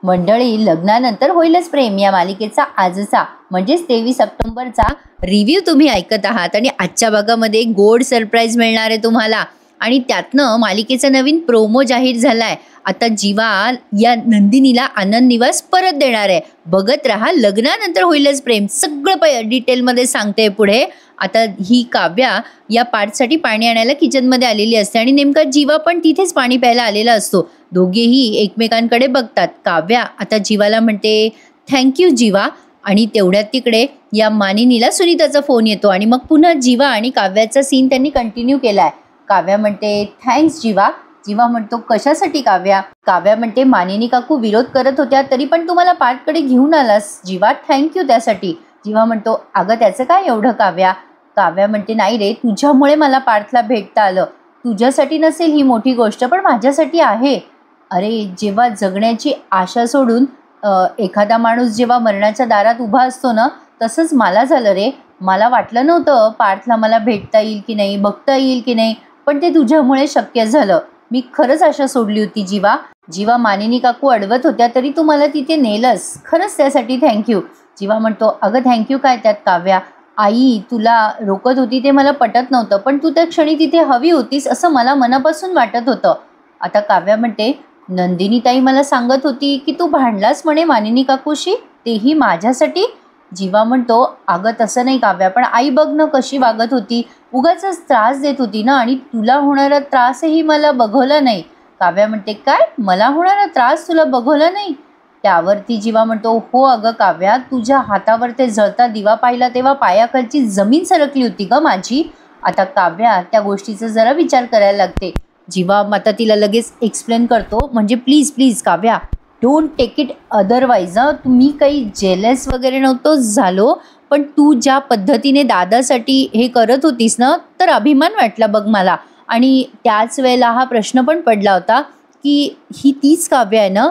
मंडळी, लग्नानंतर होईलच प्रेम या मालिकेचा आजचा म्हणजेच 23 ऑक्टोबरचा रिव्ह्यू तुम्ही ऐकत आहात आणि आजच्या भागामध्ये गोड सरप्राईज मिळणार आहे तुम्हाला आणि त्यातनं मालिकेचा नवीन प्रोमो जाहीर झालाय। आता जीवा या नंदिनीला आनंद निवास परत देणार आहे। बघत राहा लग्नानंतर होईलच प्रेम, सगळं डिटेलमध्ये सांगते पुढे। आता ही काव्या या पार्टसाठी पाणी आणायला किचनमध्ये आलेली असते आणि नेमका जीवा पण तिथेच पाणी प्यायला आलेला असतो। दोघेही एकमेकांकडे बघतात। काव्या आता जीवाला म्हणते थँक्यू जीवा आणि तेवढ्यात तिकडे या मानिनीला सुनीताचा फोन येतो आणि मग पुन्हा जीवा आणि काव्याचा सीन त्यांनी कंटिन्यू केलाय। काव्या म्हणते थँक्स जीवा। जीवा म्हणतो कशासाठी काव्या? काव्या म्हणते मानिनी काकू विरोध करत होत्या तरी पण तुम्हाला पार्टकडे घेऊन आलास जीवा, थँक्यू त्यासाठी। जीवा म्हणतो अगं त्याचं काय एवढं काव्या? काव्या म्हणते नाही रे, तुझ्यामुळे मला पार्थला भेटता आलं। तुझ्यासाठी नसेल ही मोठी गोष्ट पण माझ्यासाठी आहे। अरे जेव्हा जगण्याची आशा सोडून एखादा माणूस जेव्हा मरणाच्या दारात उभा असतो ना, तसंच मला झालं रे। मला वाटलं नव्हतं पार्थला मला भेटता येईल की नाही, बघता येईल की नाही, पण ते तुझ्यामुळे शक्य झालं। मी खरंच आशा सोडली होती जीवा। जीवा मानिनी काकू अडवत होत्या तरी तू मला तिथे नेलंस, खरंच त्यासाठी थँक्यू। जीवा म्हणतो अगं थँक्यू काय त्यात काव्या? आई तुला रोकत होती ते मला पटत नव्हतं पण तू त्या क्षणी तिथे हवी होतीस असं मला मनापासून वाटत होतं। आता काव्या म्हणते नंदिनी ताई मला सांगत होती की तू भांडलास म्हणे मानिनी काकूशी, तेही माझ्यासाठी। जीवा म्हणतो अगं तसं नाही काव्या, पण आई बघ ना कशी वागत होती, उगाच त्रास देत होती ना आणि तुला होणारा त्रासही मला बघवला नाही। काव्या म्हणते काय मला होणारा त्रास तुला बघवला नाही? त्यावरती जीवा म्हणतो हो अगं काव्या, तुझ्या हातावर ते जळता दिवा पाहिला तेव्हा पायाखालची जमीन सरकली होती ग माझी। आता काव्या त्या गोष्टीचा जरा विचार करायला लागते। जीवा आता तिला लगेच एक्सप्लेन करतो, म्हणजे please please Kavya don't take it otherwise. तुम्ही काही जेलस वगैरे नव्हतो झालो, पण तू ज्या पद्धतीने दादासाठी हे करत होतीस ना, तर अभिमान वाटला बघ मला। आणि त्याच वेळेला हा प्रश्न पण पडला होता की ही तीच काव्या आहे ना?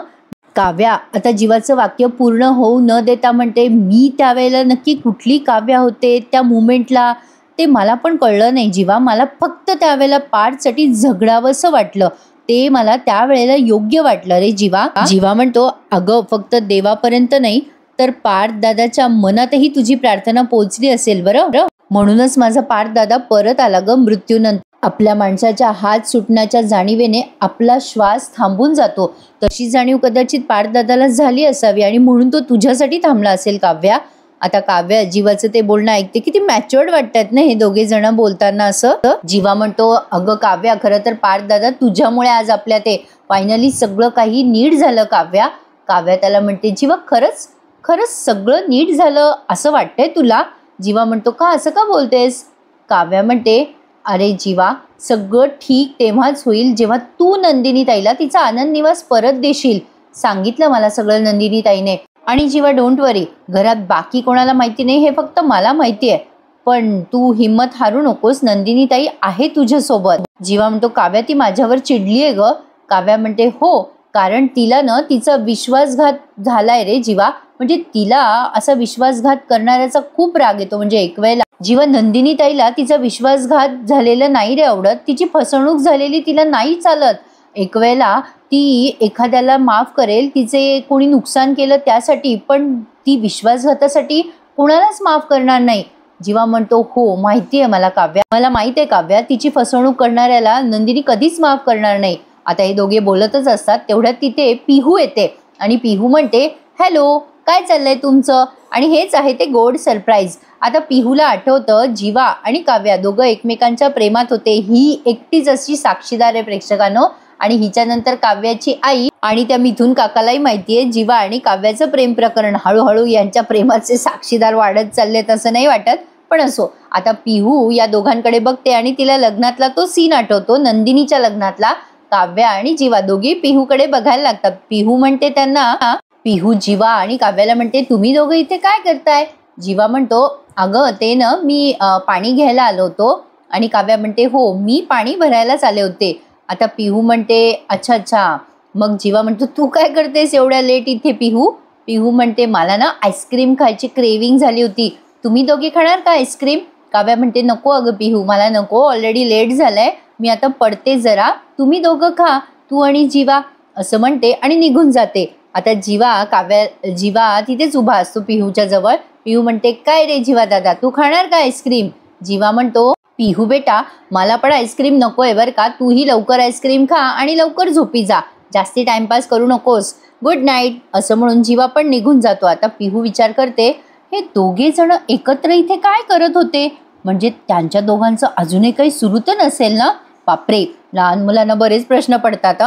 काव्या आता जीवाचं वाक्य पूर्ण होऊ न देता म्हणते मी त्यावेळेला नक्की कुठली काव्या होते त्या मुमेंटला ते मला पण कळलं नाही जीवा। मला फक्त त्यावेळेला पार्थसाठी झगडावंसं वाटलं, ते मला त्यावेळेला योग्य वाटलं रे जीवा। जीवा म्हणतो अगं फक्त देवापर्यंत नाही तर पार्थ दादाच्या मनातही तुझी प्रार्थना पोहोचली असेल बरं, म्हणूनच माझा पार्थ दादा परत आला ग मृत्यूनंतर। आपल्या माणसाच्या हात सुटण्याच्या जाणीवेने आपला श्वास थांबून जातो, तशी जाणीव कदाचित पार्थदादाला झाली असावी आणि म्हणून तो तुझ्यासाठी थांबला असेल काव्या। आता काव्या जीवाचं ते बोलणं ऐकते, किती मॅच्युअर्ड वाटतात ना हे दोघे जण बोलताना असं। जीवा म्हणतो अगं काव्या खरं तर पार्थदादा तुझ्यामुळे आज आपल्या ते फायनली सगळं काही नीट झालं काव्या। काव्या त्याला म्हणते जीवा खरंच खरंच सगळं नीट झालं असं वाटतंय तुला? जीवा म्हणतो का असं का बोलतेस? काव्या म्हणते अरे जीवा सगळं ठीक तेव्हाच होईल जेव्हा तू नंदिनी ताईला तिचा आनंद निवास परत देशील। सांगितलं मला सगळं नंदिनी ताईने। आणि जीवा डोंट वरी, घरात बाकी कोणाला माहिती नाही, हे फक्त मला माहिती आहे, पण तू हिम्मत हारू नकोस, नंदिनी ताई आहे तुझ्यासोबत। जीवा म्हणतो काव्या ती माझ्यावर चिडली आहे ग। काव्या म्हणते हो, कारण तिला ना तिचा विश्वासघात झालाय रे जीवा, म्हणजे तिला असा विश्वासघात करणाऱ्याचा खूप राग येतो। म्हणजे एक वेळेला जीवा नंदिनी ताईला तिचा विश्वासघात झालेला नाही रे आवडत, तिची फसवणूक झालेली तिला नाही चालत। एक वेळेला ती एखाद्याला माफ करेल तिचे कोणी नुकसान केलं त्यासाठी, पण ती विश्वासघातासाठी कोणालाच माफ करणार नाही। जीवा म्हणतो हो माहिती आहे मला काव्या, मला माहिती आहे काव्या, तिची फसवणूक करणाऱ्याला नंदिनी कधीच माफ करणार नाही। आता हे दोघे बोलतच असतात तेवढ्यात तिथे पिहू येते आणि पिहू म्हणते हॅलो काय चाललंय तुमचं? आणि हेच आहे ते गोड सरप्राईज। आता पिहूला आठवतं जीवा आणि काव्या दोघं एकमेकांच्या प्रेमात होते, ही एकटीच अशी साक्षीदार आहे प्रेक्षकांनो। आणि हिच्यानंतर काव्याची आई आणि त्या मिथुन काकालाही माहितीये जीवा आणि काव्याचं प्रेम प्रकरण। हळूहळू यांच्या प्रेमाचे साक्षीदार वाढत चाललेत असं नाही वाटत, पण असो। आता पिहू या दोघांकडे बघते आणि तिला लग्नातला तो सीन आठवतो, नंदिनीच्या लग्नातला। काव्या आणि जीवा दोघी पिहूकडे बघायला लागतात। पिहू म्हणते त्यांना, पिहू जीवा आणि काव्याला म्हणते तुम्ही दोघं इथे काय करताय? जीवा म्हणतो अगं ते ना मी पाणी घ्यायला आलो होतो। आणि काव्या म्हणते हो मी पाणी भरायलाच आले होते। आता पिहू म्हणते अच्छा अच्छा, मग जीवा म्हणतो तू काय करतेस एवढ्या लेट इथे? पिहू म्हणते मला ना आईस्क्रीम खायची क्रेविंग झाली होती, तुम्ही दोघे खाणार का आईस्क्रीम? काव्या म्हणते नको अगं पिहू मला नको, ऑलरेडी लेट झालंय, मी आता पडते जरा, तुम्ही दोघं खा तू आणि जीवा असं म्हणते आणि निघून जाते। आता जीवा तिथेच उभा असतो पिहूच्या जवळ. पिहू म्हणते, काय रे जीवा दादा, तू खाणार का आईस्क्रीम? जीवा म्हणतो, पिहू बेटा, मला पण आईस्क्रीम नकोय बरं का, तूही लवकर आईस्क्रीम खा आणि लवकर झोपी जा, जास्ती टाइमपास करू नकोस, गुड नाईट. असं म्हणून जीवा पण निघून जातो. आता पिहू विचार करते, हे दोघे जण एकत्र इथे काय करत होते? म्हणजे त्यांच्या दोघांचं अजूनही काही सुरू तर नसेल ना? बापरे, लहान मुलांना बरेच प्रश्न पडतात.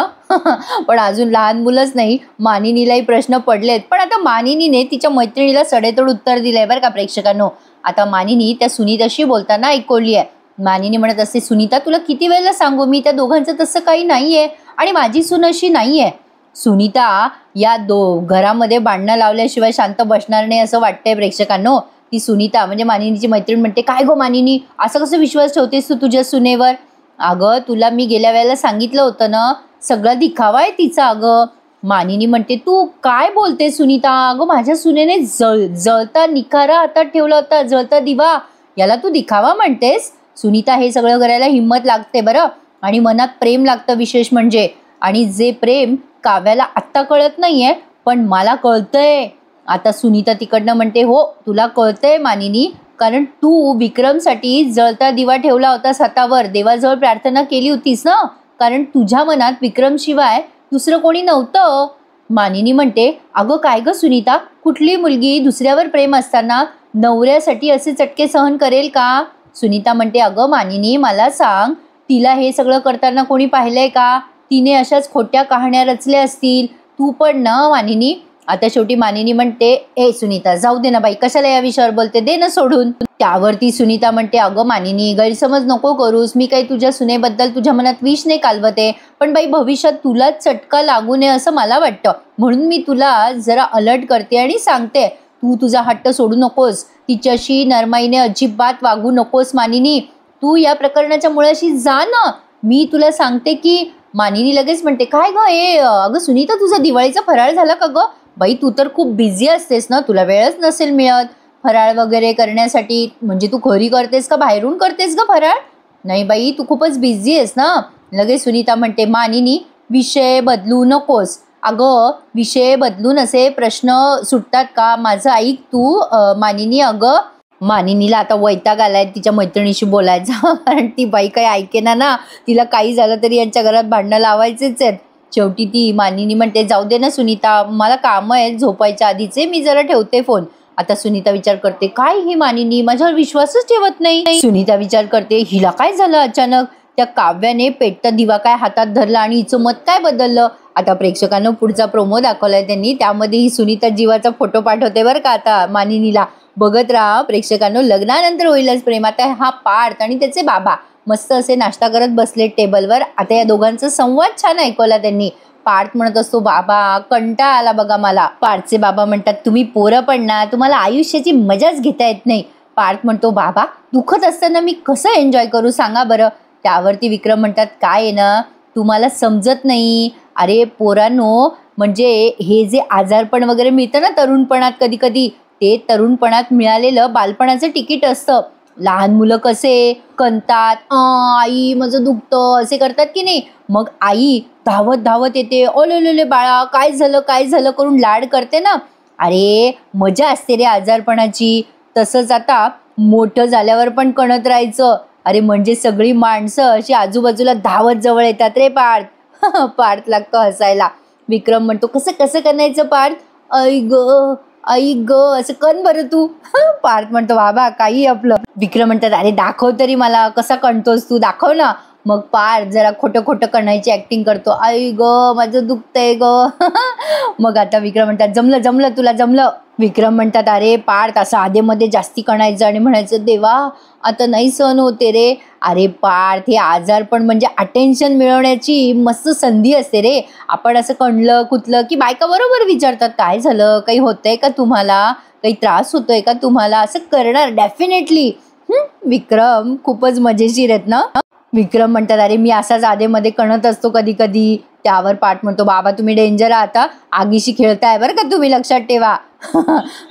पण अजून लहान मुलंच नाही, मानिनीलाही प्रश्न पडलेत. पण आता मानिनीने तिच्या मैत्रिणीला सडेतोड उत्तर दिलंय बरं का प्रेक्षकांनो. आता मानिनी त्या सुनीताशी बोलताना ऐकवली आहे. मानिनी म्हणत असते, सुनीता, तुला किती वेळेला सांगू, मी त्या दोघांचं तसं काही नाहीये आणि माझी सून अशी नाहीये. सुनीता या घरामध्ये भांडणं लावल्याशिवाय शांत बसणार नाही असं वाटतंय प्रेक्षकांनो. ती सुनीता म्हणजे मानिनीची मैत्रीण म्हणते, काय गो मानिनी, असं कसं विश्वास ठेवतेस तू तुझ्या सुनेवर? अगं, तुला मी गेल्या वेळेला सांगितलं होतं ना, सगळा दिखावा आहे तिचा. अगं, मानिनी म्हणते, तू काय बोलते सुनीता? अगं, माझ्या सुनेने जळता निखारा हातात ठेवला होता, जळता दिवा, याला तू दिखावा म्हणतेस? सुनीता, हे सगळं करायला हिंमत लागते बरं, आणि मनात प्रेम लागतं विशेष म्हणजे. आणि जे प्रेम काव्याला आत्ता कळत नाहीये, पण मला कळतंय. आता सुनीता तिकडनं म्हणते, हो, तुला कळतंय मानिनी, कारण तू विक्रमसाठी जळता दिवा ठेवला होतास हातावर, देवाजवळ प्रार्थना केली होतीस ना, कारण तुझ्या मनात विक्रमशिवाय दुसरं कोणी नव्हतं. मानिनी म्हणते, अगं काय गं सुनीता, कुठली मुलगी दुसऱ्यावर प्रेम असताना नवऱ्यासाठी असे चटके सहन करेल का? सुनीता म्हणते, अगं मानिनी, मला सांग, तिला हे सगळं करताना कोणी पाहिलंय का? तिने अशाच खोट्या कहाण्या रचल्या असतील. तू पण ना मानिनी. आता शेवटी मानिनी म्हणते, ए सुनीता, जाऊ दे ना बाई, कशाला या विषयावर बोलते, दे ना सोडून. त्यावरती सुनीता म्हणते, अगं मानिनी, गैरसमज नको करूस, मी काही तुझ्या सुनेबद्दल तुझ्या मनात विष नाही कालवते, पण बाई भविष्यात तुला चटका लागू नये असं मला वाटतं, म्हणून मी तुला जरा अलर्ट करते आणि सांगते, तू तुझा हट्ट सोडू नकोस, तिच्याशी नरमाईने अजिबात वागू नकोस मानिनी. तू या प्रकरणाच्या मुळाशी जा ना, मी तुला सांगते की. मानिनी लगेच म्हणते, काय गं, अगं सुनीता, तुझा दिवाळीचा फराळ झाला का गं? बाई, तू तर खूप बिझी असतेस ना, तुला वेळच नसेल मिळत फराळ वगैरे करण्यासाठी. म्हणजे तू घरी करतेस का बाहेरून करतेस ग फराळ? नाही बाई, तू खूपच बिझी आहेस ना. लगेच सुनीता म्हणते, मानिनी, विषय बदलू नकोस. अगं, विषय बदलून असे प्रश्न सुटतात का? माझं ऐक तू. मानिनी, अगं, मानिनीला आता वैताग आलाय तिच्या मैत्रिणीशी बोलायचा, कारण ती बाई काही ऐकेना ना, तिला काही झालं तरी यांच्या घरात भांडणं लावायचेच आहेत. शेवटी ती मानिनी म्हणते, जाऊ दे ना सुनीता, मला कामं आहेत झोपायच्या आधीचे, मी जरा ठेवते फोन. आता सुनीता विचार करते, काय ही मानिनी माझ्यावर विश्वासच ठेवत नाही. सुनीता विचार करते, हिला काय झालं अचानक? त्या काव्याने पेटता दिवा काय हातात धरला आणि हिचं मत काय बदललं? आता प्रेक्षकांना पुढचा प्रोमो दाखवलाय त्यांनी, त्यामध्ये ही सुनीता जीवाचा फोटो पाठवते बरं का आता मानिनीला. बघत राहा प्रेक्षकांनो, लग्नानंतर होईलच प्रेम. आता हा पार्थ आणि त्याचे बाबा मस्त असे नाश्ता करत बसले टेबलवर. आता या दोघांचा संवाद छान ऐकवला त्यांनी. पार्थ म्हणत असतो, बाबा कंटाळा आला बघा मला. पार्थचे बाबा म्हणतात, तुम्ही पोरं पण ना, तुम्हाला आयुष्याची मजाच घेता येत नाही. पार्थ म्हणतो, बाबा दुखत असताना मी कसं एन्जॉय करू सांगा बरं. त्यावरती विक्रम म्हणतात, काय आहे ना, तुम्हाला समजत नाही. अरे पोरांनो, म्हणजे हे जे आजारपण वगैरे मिळतं ना तरुणपणात, कधी कधी ते तरुणपणात मिळालेलं बालपणाचं तिकीट असतं. लहान मुलं कसे कंतात, आई माझं दुखतं असे करतात की नाही, मग आई धावत धावत येते, ओले बाळा काय झालं काय झालं करून लाड करते ना. अरे मजा असते रे आजारपणाची. तसंच आता मोठं झाल्यावर पण कणत राहायचं. अरे म्हणजे सगळी माणसं अशी आजूबाजूला धावत जवळ येतात रे पार्थ. पार्थ लागतो हसायला. विक्रम म्हणतो, कसं कसं करायचं पार्थ? आई ग असं कण बरं तू. पार्थ म्हणतो, बाबा काही आपलं. विक्रम म्हणतात, अरे दाखव तरी मला, कसा कणतोस तू, दाखव ना. मग पार्थ जरा खोटं खोटं कणायची ऍक्टिंग करतो, आई ग माझं दुखतंय ग. मग आता विक्रम म्हणतात, जमलं जमलं तुला जमलं. विक्रम म्हणतात, अरे पार्थ असं आधेमध्ये जास्ती कणायचं आणि म्हणायचं, देवा आता नाही सहन होते रे. अरे पार्थ, हे आजारपण म्हणजे अटेन्शन मिळवण्याची मस्त संधी असते रे. आपण असं कणलं कुतलं की बायका बरोबर विचारतात, काय झालं, काही होतंय का तुम्हाला, काही त्रास होतोय का तुम्हाला, असं करणार डेफिनेटली. विक्रम खूपच मजेशीर आहेत ना. विक्रम म्हणतात, अरे मी असाच आधेमध्ये कणत असतो कधी कधी. त्यावर पार्थ म्हणतो, बाबा तुम्ही डेंजर आहात, आगीशी खेळताय बरं का तुम्ही, लक्षात ठेवा.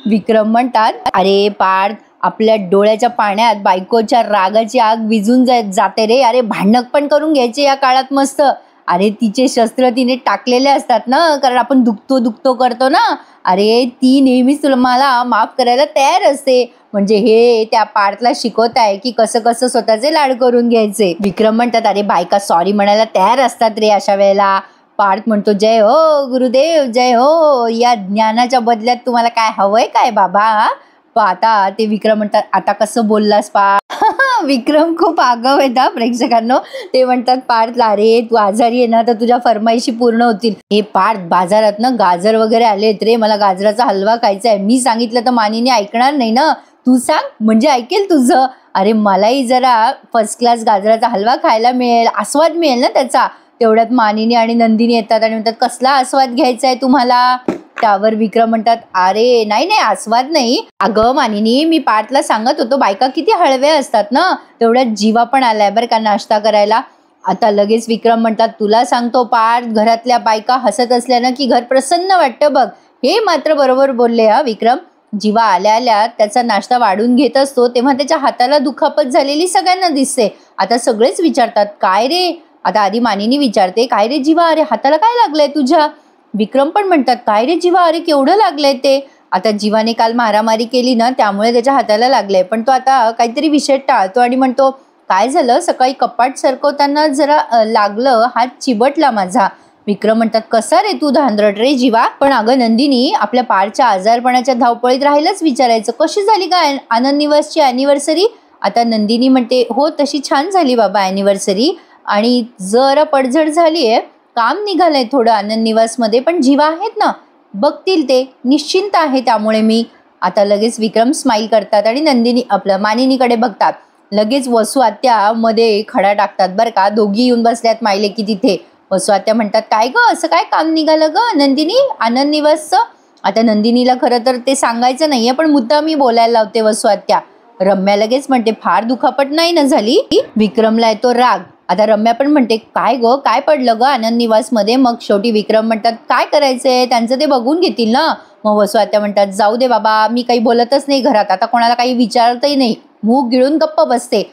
विक्रम म्हणतात, अरे पार्थ, आपल्या डोळ्याच्या पाण्यात बायकोच्या रागाची आग विझून जाते रे. अरे भांडण पण करून घ्यायचे या काळात मस्त. अरे तिचे शस्त्र तिने टाकलेले असतात ना, कारण आपण दुखतो करतो ना. अरे ती नेहमीच तुला मला माफ करायला तयार असते. म्हणजे हे त्या पार्थला शिकवत आहे की कसं कसं स्वतःचे लाड करून घ्यायचे. विक्रम म्हणतात अरे बायका सॉरी म्हणायला तयार असतात रे अशा वेळेला. पार्थ म्हणतो जय हो गुरुदेव जय हो, या ज्ञानाच्या बदल्यात तुम्हाला काय हवंय काय बाबा. आता ते विक्रम म्हणतात आता कसं बोललास पार्थ. विक्रम खूप आगाऊ आहेत हा प्रेक्षकांनो. ते म्हणतात पार्थला अरे तू आजारी आहे ना तर तुझ्या फरमाईशी पूर्ण होतील. हे पार्थ बाजारात ना गाजर वगैरे आलेत रे, मला गाजराचा हलवा खायचा आहे. मी सांगितलं तर मानिनी ऐकणार नाही ना, तू सांग म्हणजे ऐकेल तुझं. अरे मलाही जरा फर्स्ट क्लास गाजराचा हलवा खायला मिळेल, आस्वाद मिळेल ना त्याचा. तेवढ्यात मानिनी आणि नंदिनी येतात आणि म्हणतात कसला आस्वाद घ्यायचा आहे तुम्हाला. त्यावर विक्रम म्हणतात अरे नाही नाही आस्वाद नाही, अगं मानिनी मी पार्थला सांगत होतो बायका किती हळव्या असतात ना. तेवढ्यात जीवा पण आलाय बरं का नाश्ता करायला. आता लगेच विक्रम म्हणतात तुला सांगतो पार्थ, घरातल्या बायका हसत असल्यानं की घर प्रसन्न वाटतं बघ. हे मात्र बरोबर बोलले हा विक्रम. जीवा आल्या आल्या त्याचा नाश्ता वाढून घेत असतो तेव्हा त्याच्या हाताला दुखापत झालेली सगळ्यांना दिसते. आता सगळेच विचारतात काय रे. आता आधी मानिनी विचारते काय रे जीवा, अरे हाताला काय लागलंय तुझ्या. विक्रम पण म्हणतात काय रे जीवा, अरे केवढं लागलंय ते. आता जीवाने काल मारामारी केली ना त्यामुळे त्याच्या हाताला लागलंय, पण तो आता काहीतरी विषय टाळतो आणि म्हणतो काय झालं, सकाळी कपाट सरकवताना जरा लागलं, हात चिबटला माझा. विक्रम म्हणतात कसा रे तू धांदरट रे जीवा. पण अगं नंदिनी आपल्या पारच्या आजारपणाच्या धावपळीत राहिलंच विचारायचं कशी झाली का आनंद निवासची अॅनिव्हर्सरी. आता नंदिनी म्हणते हो तशी छान झाली बाबा अॅनिव्हर्सरी, आणि जरा पडझड झालीये, काम निघालंय थोडं आनंद निवासमध्ये, पण जीवा आहेत ना बघतील ते, निश्चिंत आहे त्यामुळे मी. आता लगेच विक्रम स्माईल करतात आणि नंदिनी आपलं मानिनीकडे बघतात. लगेच वसू आत्या मध्ये खडा टाकतात बरं का. दोघी येऊन बसल्यात मायले की तिथे. वसू आत्या म्हणतात काय ग असं काय काम निघालं ग नंदिनी आनंद निवासचं. आता नंदिनीला खरं तर ते सांगायचं नाहीये पण मुद्दा मी बोलायला लावते वसू आत्या. रम्या लगेच म्हणते फार दुखापट नाही ना झाली. विक्रमला येतो राग. आता रम्या पण म्हणते काय ग काय पडलं ग आनंद निवास मध्ये. मग शेवटी विक्रम म्हणतात काय करायचंय त्यांचं ते बघून घेतील ना. मग वसू आत्या म्हणतात जाऊ दे बाबा मी काही बोलतच नाही घरात, आता कोणाला काही विचारतही नाही, मूग गिळून गप्प बसते.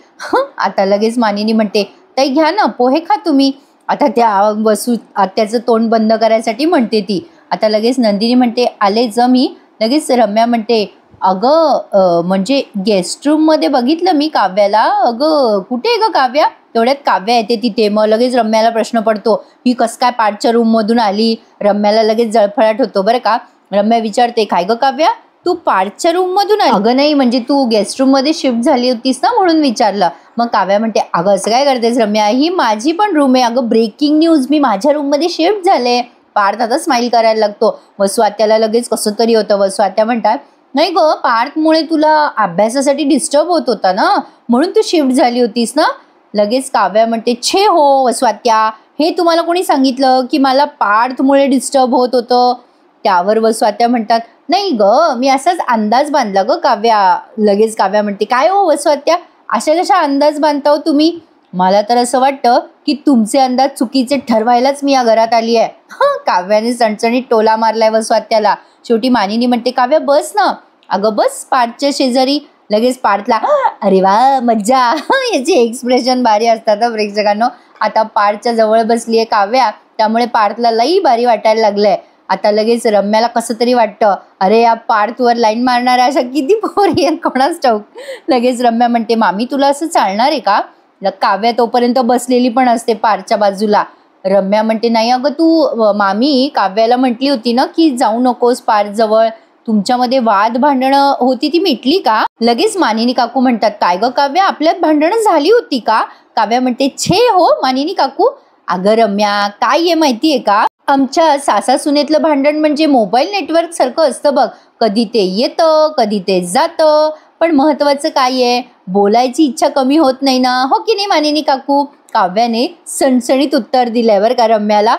आता लगेच मानिनी म्हणते ताई घ्या ना पोहे खा तुम्ही. आता त्या वसू आत्याचं तोंड बंद करायसाठी म्हणते ती. आता लगेच नंदिनी म्हणते आले मी. लगेच रम्या म्हणते अगं म्हणजे गेस्ट रूम मध्ये बघितलं मी काव्याला. अगं कुठे आहे ग काव्या. तेवढ्यात काव्या येते तिथे. मग लगेच रम्याला प्रश्न पडतो ही कस काय पाठच्या रूम मधून आली. रम्याला लगेच जळफळाट होतो बरं का. रम्या विचारते काय ग काव्या तू पाठच्या रूम मधून आली. अगं नाही म्हणजे तू गेस्ट रूम मध्ये शिफ्ट झाली होतीस ना म्हणून विचारलं. मग काव्या म्हणते अगं असं काय करतेस रम्या, ही माझी पण रूम आहे. अगं ब्रेकिंग न्यूज, मी माझ्या रूम मध्ये शिफ्ट झाले. पार्थ आता स्माईल करायला लागतो. वसू आत्याला लगेच कसं तरी होतं. वसू आत्या म्हणतात नाही ग पार्थमुळे तुला अभ्यासासाठी डिस्टर्ब होत होता ना म्हणून तू शिफ्ट झाली होतीस ना. लगेच काव्या म्हणते छे हो वसू आत्या, हे तुम्हाला कोणी सांगितलं की मला पार्थमुळे डिस्टर्ब होत होतं. त्यावर वसू आत्या म्हणतात नाही ग मी असाच अंदाज बांधला ग काव्या. लगेच काव्या म्हणते काय हो वसू आत्या अशा कशा अंदाज बांधता हो तुम्ही. मला तर असं वाटतं की तुमचे अंदाज चुकीचे ठरवायलाच मी या घरात आली आहे. काव्याने चणचणीत टोला मारलाय वसू आत्याला. शेवटी मानिनी म्हणते काव्या बस ना. अगं बस पार्थच्या शेजारी. लगेच पार्थला अरे वा मज्जा. याचे एक्सप्रेशन भारी असतात प्रेक्षकांनो. आता पार्थच्या जवळ बसली आहे काव्या त्यामुळे पार्थला लई भारी वाटायला लागलंय. आता लगेच रम्याला कसं तरी वाटतं अरे या पार्थवर लाईन मारणाऱ्या अशा किती पोरी आहेत कोणाच ठाऊक. लगेच रम्या म्हणते मामी तुला असं चालणार आहे का. काव्या तोपर्यंत बसलेली पण असते पार्थच्या बाजूला. रम्या म्हणते नाही अगं तू मामी काव्याला म्हटली होती ना की जाऊ नकोस पार्थ जवळ, तुमच्यामध्ये वाद भांडणं होती ती मिटली का. लगेच मानिनी काकू म्हणतात काय ग काव्या आपल्यात भांडणं झाली होती का. काव्या म्हणते छे हो मानिनी काकू. अगं रम्या काय आहे माहितीये का, आमच्या सासा सुनेतलं भांडण म्हणजे मोबाईल नेटवर्क सारखं असतं बघ, कधी ते येतं कधी ते जातं, पण महत्वाचं काय आहे बोलायची इच्छा कमी होत नाही ना, हो की नाही मानिनी काकू. काव्याने सणसणीत उत्तर दिलंय बरं का रम्याला.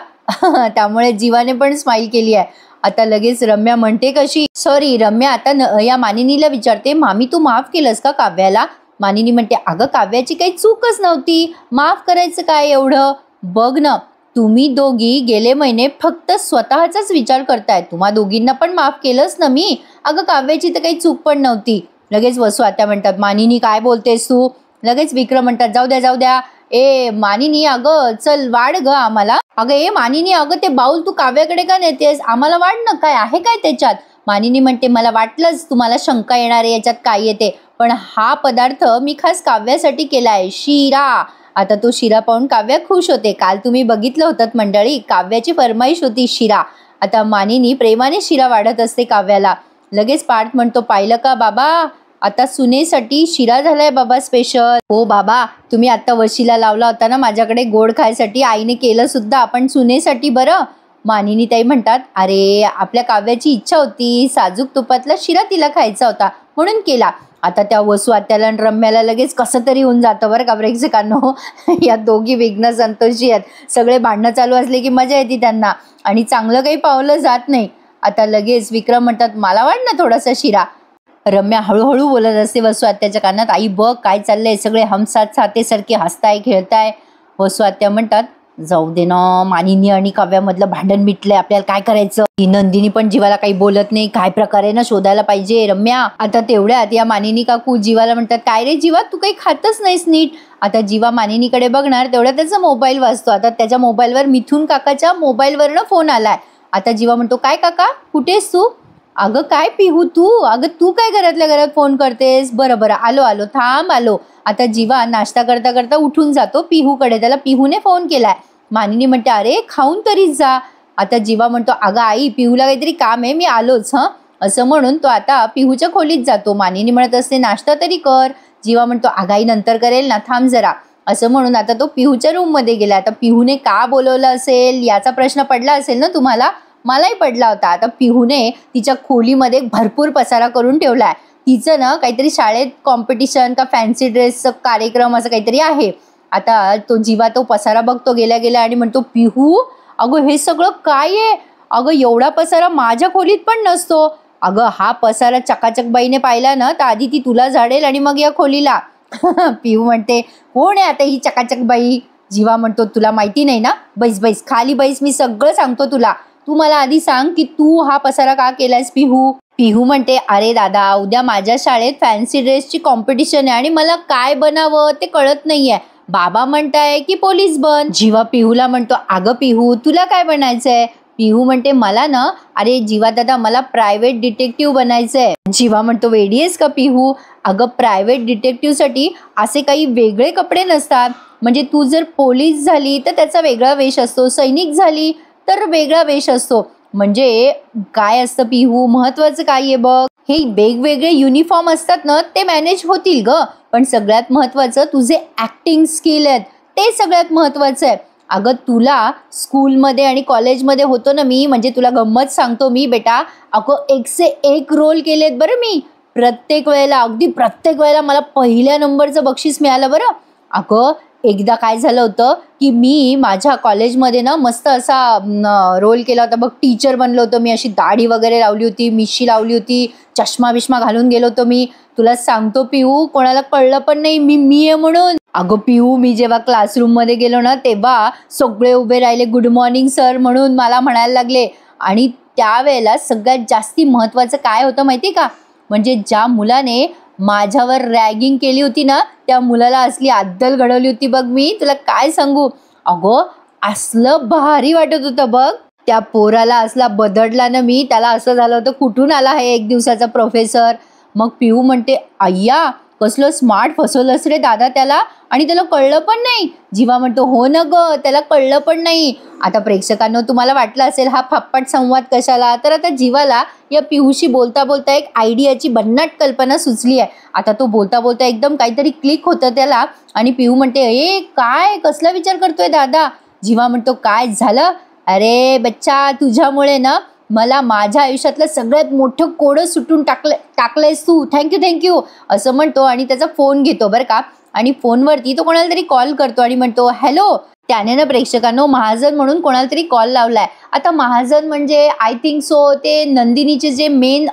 त्यामुळे जीवाने पण स्माईल केली आहे. आता लगेच रम्या म्हणते कशी सॉरी रम्या आता या मानिनीला विचारते मामी तू माफ केलंस का काव्याला. मानिनी म्हणते अगं काव्याची काही चूकच नव्हती, माफ करायचं काय एवढं. बघ ना तुम्ही दोघी गेले महिने फक्त स्वतःचाच विचार करताय, तुम्हा दोघींना पण माफ केलंच ना मी. अगं काव्याची तर काही चूक पण नव्हती. लगेच वसू आत्या म्हणतात मानिनी काय बोलतेस तू. लगेच विक्रम म्हणतात जाऊ द्या ए मानिनी अगं चल वाढ ग आम्हाला. अगं ए मानिनी अगं ते बाऊल तू काव्याकडे का नेतेस, आम्हाला वाढ ना, काय आहे काय त्याच्यात. मानिनी म्हणते मला वाटलंच तुम्हाला शंका येणार आहे याच्यात काय येते, पण हा पदार्थ मी खास काव्यासाठी केलाय, शिरा. आता तो शिरा पाहून काव्या खुश होते. काल तुम्ही बघितलं होतं मंडळी, काव्याची फरमाईश होती शिरा. आता मानिनी प्रेमाने शिरा वाढत असते काव्याला. लगेच पार्थ म्हणतो पाहिलं का बाबा, आता सुनेसाठी शिरा झालाय बाबा स्पेशल. हो बाबा, तुम्ही आता वशीला लावला होता ना माझ्याकडे गोड खायसाठी, आईने केलं सुद्धा, आपण सुनेसाठी बरं. मानिनी ताई म्हणतात अरे आपल्या काव्याची इच्छा होती, साजूक तुपातला शिरा तिला खायचा होता म्हणून केला. आता त्या वसू आत्याला आणि रम्याला लगेच कसं तरी होऊन जातं बरं का प्रेक्षकांनो. या दोघी विघ्न संतोषी आहेत. सगळे भांडणं चालू असले की मजा येते त्यांना आणि चांगलं काही पावलं जात नाही. आता लगेच विक्रम म्हणतात मला वाट ना थोडासा शिरा. रम्या हळूहळू बोलत असते वसू आत्याच्या कानात, आई बघ काय चाललंय, सगळे हमसात साथेसारखे हसताय खेळताय. वसू आत्या म्हणतात जाऊ दे ना, मानिनी आणि काव्यामधलं भांडण मिटलंय, आपल्याला काय करायचं. ती नंदिनी पण जीवाला काही बोलत नाही, काय प्रकारे ना शोधायला पाहिजे रम्या. आता तेवढ्यात या मानिनी काकू जीवाला म्हणतात काय रे जीवा तू काही खातच नाहीस नीट. आता जीवा मानिनीकडे बघणार तेवढ्यात त्याचा मोबाईल वाजतो. आता त्याच्या मोबाईलवर मिथून काकाच्या मोबाईलवरनं फोन आलाय. आता जीवा म्हणतो काय काका कुठेस तू. अगं काय पिहू तू, अगं तू काय घरातल्या घरात फोन करतेस. बरं बरं आलो आलो थांब आलो. आता जीवा नाश्ता करता करता उठून जातो पिहूकडे, त्याला पिहूने फोन केलाय. मानिनी म्हणते अरे खाऊन तरीच जा. आता जीवा म्हणतो अगं आई पिहूला काहीतरी काम आहे, मी आलोच हं. असं म्हणून तो आता पिहूच्या खोलीत जातो. मानिनी म्हणत असते नाश्ता तरी कर. जीवा म्हणतो आगाई नंतर करेल ना, थांब जरा. असं म्हणून आता तो पिहूच्या रूम मध्ये गेला. आता पिहूने का बोलवलं असेल याचा प्रश्न पडला असेल ना तुम्हाला, मलाही पडला होता. आता पिहूने तिच्या खोलीमध्ये भरपूर पसारा करून ठेवलाय. तिचं ना काहीतरी शाळेत कॉम्पिटिशन का फॅन्सी ड्रेसचं कार्यक्रम असं काहीतरी आहे. आता तो जीवा तो पसारा बघतो गेल्या गेल्या आणि म्हणतो पिहू अगं हे सगळं काय आहे, अगं एवढा पसारा माझ्या खोलीत पण नसतो. अगं हा पसारा चकाचक बाईने पाहिला ना तर आधी ती तुला झाडेल आणि मग या खोलीला. पिहू म्हणते कोण आहे आता ही चकाचक बाई. जीवा म्हणतो तुला माहिती नाही ना, बैस बैस खाली बैस, मी सगळं सांगतो तुला. तू मला आधी सांग की तू हा पसारा का केलायस पिहू. पिहू म्हणते अरे दादा उद्या माझ्या शाळेत फॅन्सी ड्रेसची कॉम्पिटिशन आहे आणि मला काय बनावं ते कळत नाहीये. बाबा म्हणताय की पोलीस बन. जीवा पिहूला म्हणतो अगं पिहू तुला काय बनायचंय. पिहू म्हणते मला ना अरे जीवा दादा मला प्रायव्हेट डिटेक्टिव्ह बनायचंय. जीवा म्हणतो वेडी आहेस का पिहू. अगं प्रायव्हेट डिटेक्टिव्ह साठी असे काही वेगळे कपडे नसतात. म्हणजे तू जर पोलीस झाली तर त्याचा वेगळा वेश असतो, सैनिक झाली तर वेगळा वेश असतो. म्हणजे काय असतं पिहू, महत्वाचं काय आहे बघ. हे वेगवेगळे युनिफॉर्म असतात ना ते मॅनेज होतील ग, पण सगळ्यात महत्वाचं तुझे ऍक्टिंग स्किल आहेत ते सगळ्यात महत्वाचं आहे. अगं तुला स्कूलमध्ये आणि कॉलेजमध्ये होतो ना मी, म्हणजे तुला गंमत सांगतो मी बेटा, अगं 1 से 1 रोल केलेत बरं मी. प्रत्येक वेळेला अगदी प्रत्येक वेळेला मला पहिल्या नंबरचं बक्षीस मिळालं बरं. अगं एकदा काय झालं होतं की मी माझ्या कॉलेजमध्ये ना मस्त असा रोल केला होता बघ. टीचर बनलो होतो मी, अशी दाढी वगैरे लावली होती, मिशी लावली होती, चष्मा बिष्मा घालून गेलो होतो मी. तुला सांगतो पिहू कोणाला कळलं पण नाही मी आहे म्हणून. अगं पिहू मी जेव्हा क्लासरूम मध्ये गेलो ना तेव्हा सगळे उभे राहिले गुड मॉर्निंग सर म्हणून मला म्हणायला लागले. आणि त्यावेळेला सगळ्यात जास्ती महत्वाचं काय होतं माहिती का, म्हणजे ज्या मुलाने माझ्यावर रॅगिंग केली होती ना त्या मुलाला असली अद्दल घडवली होती बघ मी, तुला काय सांगू. अगं असलं भारी वाटत होतं बघ. त्या पोराला असला बदडला ना मी, त्याला असं झालं होतं कुठून आला हे 1 दिवसाचा प्रोफेसर. मग पिहू म्हणते अय्या कसलं स्मार्ट फसवलंस रे दादा त्याला, आणि त्याला कळलं पण नाही. जीवा म्हणतो हो ना ग त्याला कळलं पण नाही. आता प्रेक्षकांनो तुम्हाला वाटलं असेल हा फप्पट संवाद कशाला, तर आता जीवाला या पिहूशी बोलता बोलता एक आयडियाची भन्नाट कल्पना सुचली आहे. आता तो बोलता बोलता एकदम काहीतरी क्लिक होतं त्याला आणि पिहू म्हणते ए काय कसला विचार करतोय दादा. जीवा म्हणतो काय झालं, अरे बच्चा तुझ्यामुळे ना मला माझ्या आयुष्यातलं सगळ्यात मोठं कोडं सुटून टाकलंयस तू, थँक्यू असं म्हणतो आणि त्याचा फोन घेतो बरं का. आणि फोनवरती तो कोणाला तरी कॉल करतो आणि म्हणतो हॅलो. त्याने ना प्रेक्षकांनो महाजन म्हणून कोणाला तरी कॉल लावलाय. आता महाजन म्हणजे आय थिंक सो ते नंदिनीचे जे मेन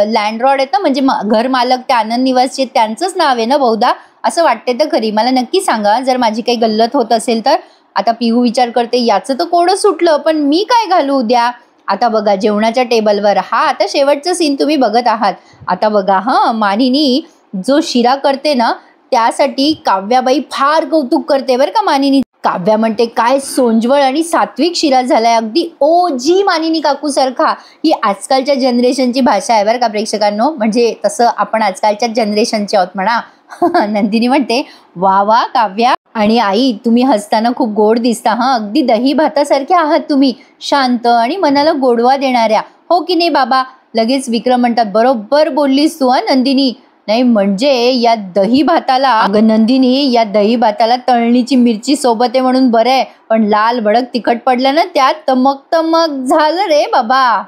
लँडलॉर्ड आहेत ना, म्हणजे घर मालक ते आनंद निवासचे, त्यांचंच नाव आहे ना बहुधा, असं वाटते तर खरी. मला नक्की सांगा जर माझी काही गल्लत होत असेल तर. आता पिहू विचार करते याचं तर कोडं सुटलं पण मी काय घालू उद्या. आता बघा जेवणाच्या टेबलवर हा आता शेवटचं सीन तुम्ही बघत आहात. आता बघा मानिनी जो शिरा करते ना त्यासाठी काव्याबाई फार कौतुक करते बरं का मानिनी. काव्या म्हणते काय सोंजवळ आणि सात्विक शिरा झालाय, अगदी ओजी मानिनी काकू सारखा. ही आजकालच्या जनरेशनची भाषा आहे बरं का प्रेक्षकांनो, म्हणजे तसं आपण आजकालच्या जनरेशनचे आहोत म्हणा. नंदिनी म्हणते वा वा काव्या आणि आई, तुम्ही हसताना खूप गोड दिसता हा, अगदी दही भातासारखे आहात तुम्ही, शांत आणि मनाला गोडवा देणाऱ्या. हो की नाही बाबा. लगेच विक्रम म्हणतात बरोबर बोललीस तू हा नंदिनी. नाही म्हणजे या दही भाताला, अगं नंदिनी, या दही भाताला तळणीची मिरची सोबत आहे म्हणून बरं आहे, पण लाल भडक तिखट पडलं ना त्यात तमक तमक झालं रे बाबा.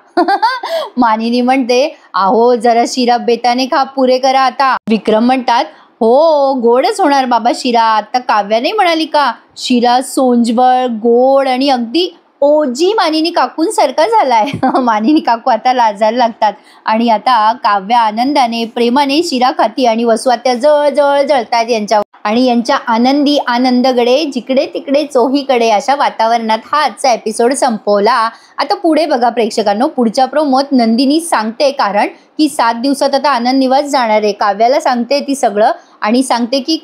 मानिनी म्हणते आहो जरा शिरा बेताने खा, पुरे करा आता. विक्रम म्हणतात हो गोडच होणार बाबा शिरा. आता काव्या नाही म्हणाली का, शिरा सोंजवळ गोड आणि अगदी ओजी मानिनी काकूंसारखा झालाय. मानिनी काकू आता लाजायला लागतात आणि आता काव्या आनंदाने प्रेमाने शिरा खाती आणि वसुआत्या जळ जळ जळतात यांच्या आणि यांच्या आनंदी आनंदगडे जिकडे तिकडे चोहीकडे अशा वातावरणात हा आजचा एपिसोड संपवला. आता पुढे बघा प्रेक्षकांनो, पुढच्या प्रोमोत नंदिनी सांगते कारण की 7 दिवसात आता आनंद निवास जाणार आहे. काव्याला सांगते ती सगळं आणि सांगते की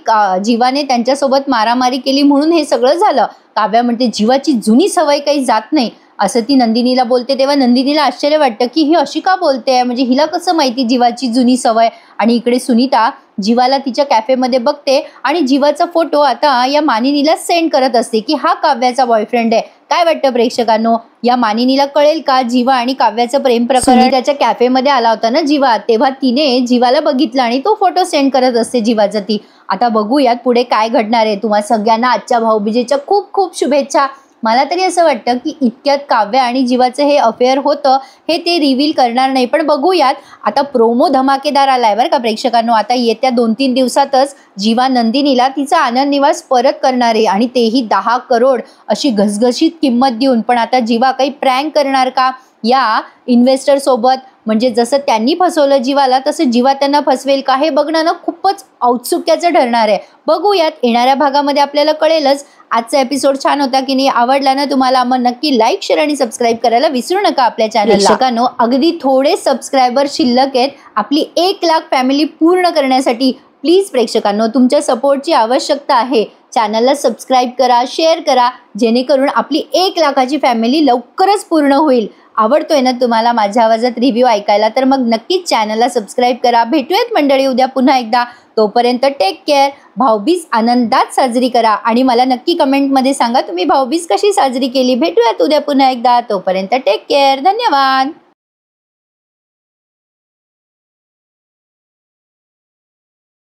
जीवाने त्यांच्यासोबत मारामारी केली म्हणून हे सगळं झालं. काव्या म्हणते जीवाची जुनी सवय काही जात नाही असं ती नंदिनीला बोलते. तेव्हा नंदिनीला आश्चर्य वाटतं की ही अशी का बोलते, म्हणजे हिला कसं माहिती जीवाची जुनी सवय. आणि इकडे सुनीता जीवाला तिच्या कॅफेमध्ये बघते आणि जीवाचा फोटो आता या मानिनीला सेंड करत असते की हा काव्याचा बॉयफ्रेंड आहे. काय वाटतं प्रेक्षकांनो, या मानिनीला कळेल का जीवा आणि काव्याचं प्रेम प्रकरण. त्याच्या कॅफेमध्ये आला होता ना जीवा, तेव्हा तिने जीवाला बघितलं आणि तो फोटो सेंड करत असते जीवाचा ती. आता बघूयात पुढे काय घडणार आहे. तुम्हा सगळ्यांना आजच्या भाऊबीजेच्या खूप खूप शुभेच्छा. मला तरी असं वाटतं की इतक्यात काव्या आणि जीवाचं हे अफेअर होतं हे ते रिव्हील करणार नाही, पण बघूयात. आता प्रोमो धमाकेदार आलाय बरं का प्रेक्षकांनो. आता येत्या 2-3 दिवसातच जीवा नंदिनीला तिचा आनंद निवास परत करणार आहे आणि तेही 10 करोड अशी घसघशीत किंमत देऊन. पण आता जीवा काही प्रँक करणार का या इन्व्हेस्टर सोबत, म्हणजे जसं त्यांनी फसवलं जीवाला तसं जीवा त्यांना फसवेल का, हे बघणं ना खूपच औत्सुक्याचं ठरणार आहे. बघूयात, येणाऱ्या भागामध्ये आपल्याला कळेलच. आजचा एपिसोड छान होता की नाही, आवडला ना तुम्हाला, मग नक्की लाईक शेअर आणि सबस्क्राईब करायला विसरू नका आपल्या चॅनलला. प्रेक्षकांनो अगदी थोडे सबस्क्रायबर शिल्लक आहेत आपली 1 लाख फॅमिली पूर्ण करण्यासाठी. प्लीज प्रेक्षकांनो तुमच्या सपोर्टची आवश्यकता आहे. चॅनलला सबस्क्राईब करा, शेअर करा, जेणेकरून आपली 1 लाखाची फॅमिली लवकरच पूर्ण होईल. आवडतोय ना तुम्हाला माझ्या आवाजात रिव्ह्यू ऐकायला, तर मग नक्कीच चॅनलला सबस्क्राईब करा. भेटूयात मंडळी उद्या पुन्हा एकदा. तोपर्यंत टेक केअर. भाऊबीज आनंदात साजरी करा आणि मला नक्की कमेंटमध्ये सांगा तुम्ही भाऊबीज कशी साजरी केली. भेटूयात उद्या पुन्हा एकदा. तोपर्यंत टेक केअर. धन्यवाद.